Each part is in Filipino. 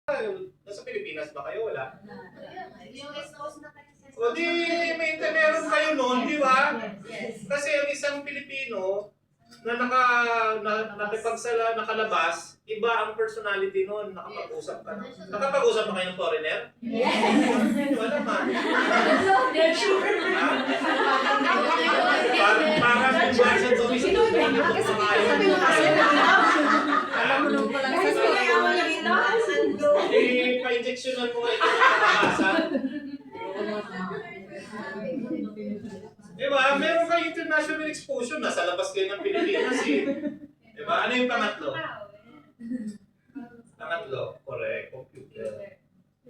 Nasa Pilipinas ba kayo? Wala? Yung West Coast na kayo. O di, meron kayo noon, di ba? Yes. Kasi ang isang Pilipino na nakalabas, iba ang personality noon, nakapag-usap ka. Nakapag-usap ba kayo ng foreigner? Yes. Wala man. Yes. Parang yung basa to, Alam mo nung palang pa-injectionan mo nga ito sa nakabasa. Diba? Meron kayo international exposure. Nasa labas kayo ng Pilipinas eh. Diba? Ano yung pangatlo? Pangatlo? Correct. Computer.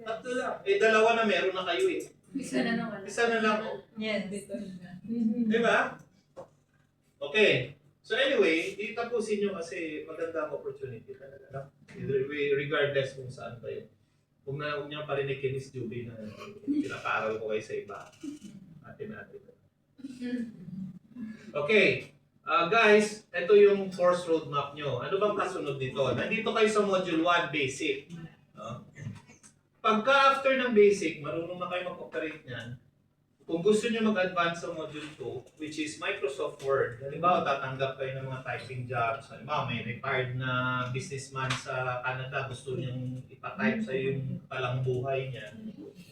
Tatlo lang. Eh, dalawa na meron na kayo eh. Isa na naman. Isa na lang. Oh. Yes. Diba? Okay. So anyway, itapusin nyo kasi maganda ang opportunity talaga. No? Regardless kung saan kayo. Huwag niyo parinig kay Miss Juby na pinapaaral ko kayo sa iba. Natin. Okay. Guys, ito yung course roadmap nyo. Ano bang kasunod dito? Nandito kayo sa Module 1, Basic. No? Pagka after ng Basic, marunong na kayo mag-operate niyan. Kung gusto nyo mag-advance sa Module 2, which is Microsoft Word, halimbawa tatanggap kayo ng mga typing jobs, halimbawa may retired na businessman sa Canada, gusto niyang ipatype sa yung palang buhay niya,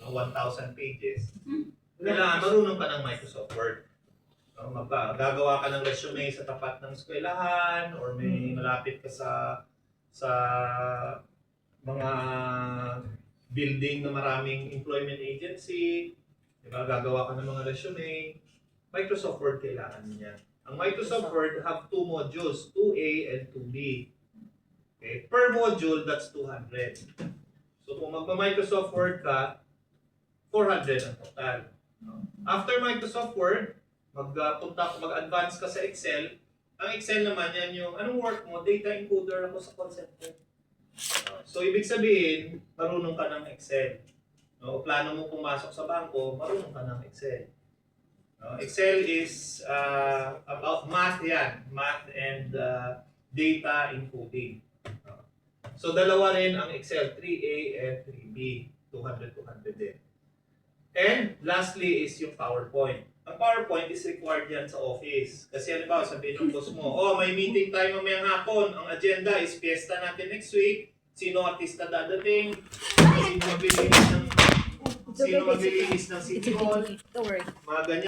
1,000 pages. Kailangan marunong ka ng Microsoft Word. Gagawa ka ng resume sa tapat ng eskwelahan, or may malapit ka sa mga building na maraming employment agency, diba? Gagawa ka ng mga resume. Microsoft Word kailangan niya. Ang Microsoft Word have two modules, 2A and 2B. Okay? Per module, that's 200. So kung magpa-Microsoft Word ka, 400 ang total. After Microsoft Word, mag-advance ka sa Excel. Ang Excel naman, yan yung, anong work mo? Data encoder ako sa call center. So ibig sabihin, marunong ka ng Excel. No, plano mo pumasok sa bangko, marunong ka ng Excel. No, Excel is about math yan. Math and data encoding. No. So dalawa rin ang Excel, 3A and 3B. 200 din. And lastly is yung PowerPoint. Ang PowerPoint is required yan sa office. Kasi ano ba, sabihin ng boss mo, oh may meeting tayo mamayang hapon. Ang agenda is fiesta natin next week. Sino artista dadating? Sino maglilinis ng City Hall? Mga ganyan.